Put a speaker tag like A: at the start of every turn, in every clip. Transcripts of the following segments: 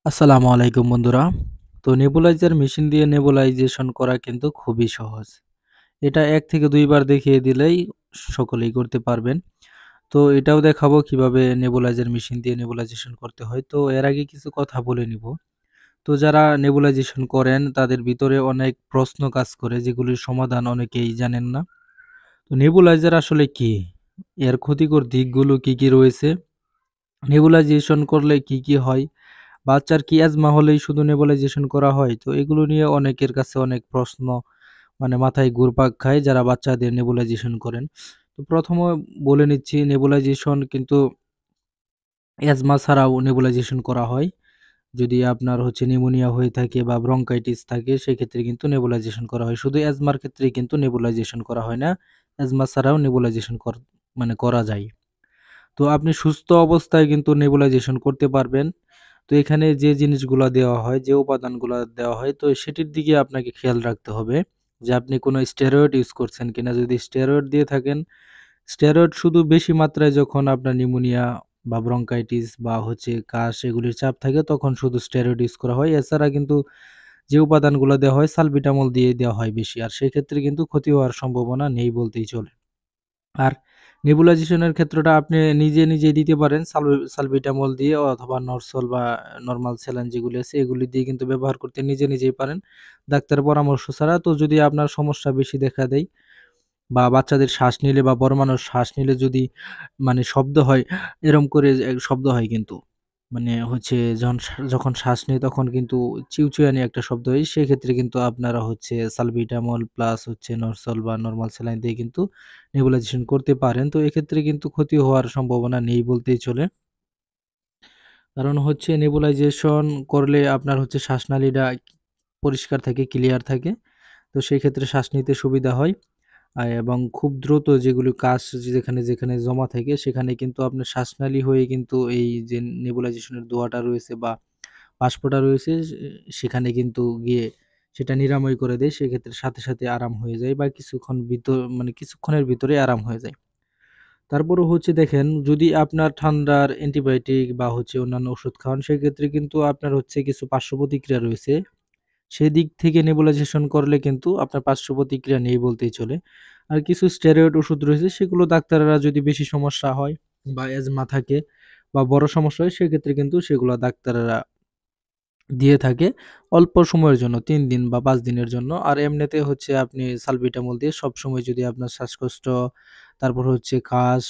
A: আসসালামু আলাইকুম বন্ধুরা। তো নেবুলাইজার মেশিন দিয়ে নেবুলাইজেশন করা কিন্তু খুবই সহজ। এটা ১ থেকে ২ বার দেখিয়ে দিলেই সকলেই করতে পারবেন। তো এটাও দেখাবো কিভাবে নেবুলাইজার মেশিন দিয়ে নেবুলাইজেশন করতে হয়। তো এর আগে কিছু কথা বলে নিব। তো যারা নেবুলাইজেশন করেন তাদের ভিতরে অনেক প্রশ্ন কাজ করে যেগুলির সমাধান অনেকেই জানেন না। তো নেবুলাইজার আসলে কি? এর ক্ষতিকর দিকগুলো কি, কি রয়েছে? নেবুলাইজেশন করলে কি, কি হয়? বাচ্চার কি অ্যাজমা হলেই শুধু নেবুলাইজেশন করা হয়? তো এগুলো নিয়ে অনেকের কাছে অনেক প্রশ্ন মাথায় ঘুরপাক খায় যারা বাচ্চাদের নেবুলাইজেশন করেন। তো ১ম এ বলে নিচ্ছি নেবুলাইজেশন কিন্তু অ্যাজমা ছাড়াও নেবুলাইজেশন করা হয়। যদি আপনার নিউমোনিয়া হয়ে থাকে বা ব্রঙ্কাইটিস থাকে সেক্ষেত্রে কিন্তু নেবুলাইজেশন করা হয়। শুধু অ্যাজমার ক্ষেত্রেই কিন্তু নেবুলাইজেশন করা হয় না। অ্যাজমা ছাড়াও নেবুলাইজেশন করা যায়। তো আপনি সুস্থ অবস্থায় কিন্তু নেবুলাইজেশন করতে পারবেন। তো এখানে যে জিনিসগুলা দেওয়া হয়, যে উপাদানগুলা দেওয়া হয় তো সেটির দিকে আপনাকে খেয়াল রাখতে হবে যে আপনি কোনো স্টেরয়েড ইউজ করছেন কিনা। যদি স্টেরয়েড দিয়ে থাকেন, স্টেরয়েড শুধু বেশি মাত্রায় যখন আপনার নিউমোনিয়া বা ব্রঙ্কাইটিস বা কাশ এগুলির চাপ থাকে তখন শুধু স্টেরয়েড ইউজ করা হয়। এছাড়া কিন্তু যে উপাদানগুলা দেওয়া হয় সালবিটামল দিয়ে দেওয়া হয় বেশি। আর সেক্ষেত্রে কিন্তু ক্ষতি হওয়ার সম্ভাবনা নেই বলতেই চলে। আর নেবুলাইজেশন এর ক্ষেত্রটা আপনি নিজে দিতে পারেন সালবিটামল দিয়ে অথবা নরসল বা নরমাল স্যালাইন যেগুলি আছে এগুলি দিয়ে কিন্তু ব্যবহার করতে নিজেই পারেন। ডাক্তারের পরামর্শ ছাড়া। তো যদি আপনার সমস্যা বেশি দেখা দেয় বা বাচ্চাদের শ্বাস নিলে বা বড় মানুষ শ্বাস নিলে যদি শব্দ হয়, এরকম করে শব্দ হয় কিন্তু। যখন শ্বাস নেই তখন কিন্তু চিউচিউয়ানি একটা শব্দ হয়। সেক্ষেত্রে কিন্তু আপনারা সালবিটামল প্লাস নরসল বা নরমাল স্যালাইন দিয়ে কিন্তু নেবুলাইজেশন করতে পারেন। তো এক্ষেত্রে কিন্তু ক্ষতি হওয়ার সম্ভাবনা নেই বলতেই চলে। কারণ নেবুলাইজেশন করলে আপনার শ্বাসনালীটা পরিষ্কার থাকে, ক্লিয়ার থাকে। তো সেক্ষেত্রে শ্বাস নিতে সুবিধা হয়। এবং খুব দ্রুত যেগুলো কাশ যেখানে জমা থাকে সেখানে কিন্তু আপনার শ্বাসনালী হয়ে কিন্তু এই যে নেবুলাইজেশন এর দোয়াটা রয়েছে বা বাষ্পটা রয়েছে সেখানে কিন্তু গিয়ে সেটা নিরাময় করে দেয়। সেক্ষেত্রে সাথে আরাম হয়ে যায় বা কিছুক্ষণের ভিতরে আরাম হয়ে যায়। তারপরেও দেখেন যদি আপনার ঠান্ডার অ্যান্টিবায়োটিক বা অন্যান্য ওষুধ খান সেক্ষেত্রে কিন্তু আপনার কিছু পার্শ্ব প্রতিক্রিয়া রয়েছে। সেদিক থেকে নেবুলাইজেশন করলে কিন্তু আপনার পার্শ্ব প্রতিক্রিয়া নেই বলতেই চলে। আর কিছু স্টেরয়েড ওষুধ রয়েছে সেগুলো ডাক্তাররা যদি বেশি সমস্যা হয় বা অ্যাজমা থাকে বা বড় সমস্যা হয় সেক্ষেত্রে কিন্তু সেগুলো ডাক্তাররা দিয়ে থাকে অল্প সময়ের জন্য ৩ দিন বা ৫ দিনের জন্য। আর এমনিতে আপনি সালবিটামল দিয়ে সবসময় যদি আপনার শ্বাসকষ্ট, তারপর কাশ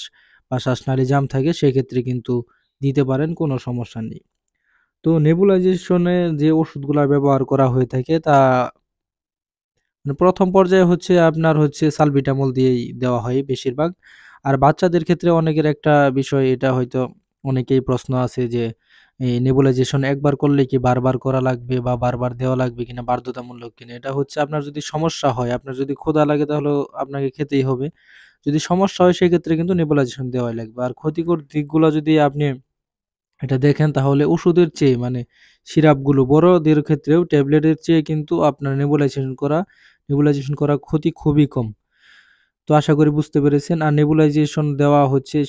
A: বা শ্বাসনালী জাম থাকে সেক্ষেত্রে কিন্তু দিতে পারেন, কোনো সমস্যা নেই। তো নেবুলাইজেশন এ যে ওষুধগুলা ব্যবহার করা হয়ে থাকে তা ১ম পর্যায়ে আপনার সালবিটামল দিয়েই দেওয়া হয় বেশিরভাগ। আর বাচ্চাদের ক্ষেত্রে অনেকের একটা বিষয় এটা হয়তো অনেকেই প্রশ্ন আছে যে এই নেবুলাইজেশন একবার করলে কি বারবার করা লাগবে বা বারবার দেওয়া লাগবে কিনা বাধ্যতামূলক কিনা? এটা আপনার যদি সমস্যা হয়, আপনার যদি ক্ষুধা লাগে তাহলেও আপনাকে খেতেই হবে। যদি সমস্যা হয় সেক্ষেত্রে কিন্তু নেবুলাইজেশন দেওয়াই লাগবে। আর ক্ষতিকর দিকগুলা যদি আপনি এটা দেখেন তাহলে ওষুধের চেয়ে সিরাপগুলো বড়দের ক্ষেত্রেও ট্যাবলেটের চেয়ে কিন্তু আপনার নেবুলাইজেশন করা ক্ষতি খুবই কম। তো আশা করি বুঝতে পেরেছেন। আর নেবুলাইজেশন দেওয়া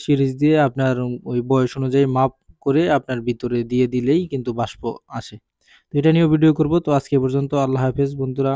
A: সিরিঞ্জ দিয়ে আপনার ওই বয়স অনুযায়ী মাপ করে আপনার ভিতরে দিয়ে দিলেই কিন্তু বাষ্প আসে। তো এটা নিয়েও ভিডিও করব। তো আজকে এ পর্যন্ত। আল্লাহ হাফেজ বন্ধুরা।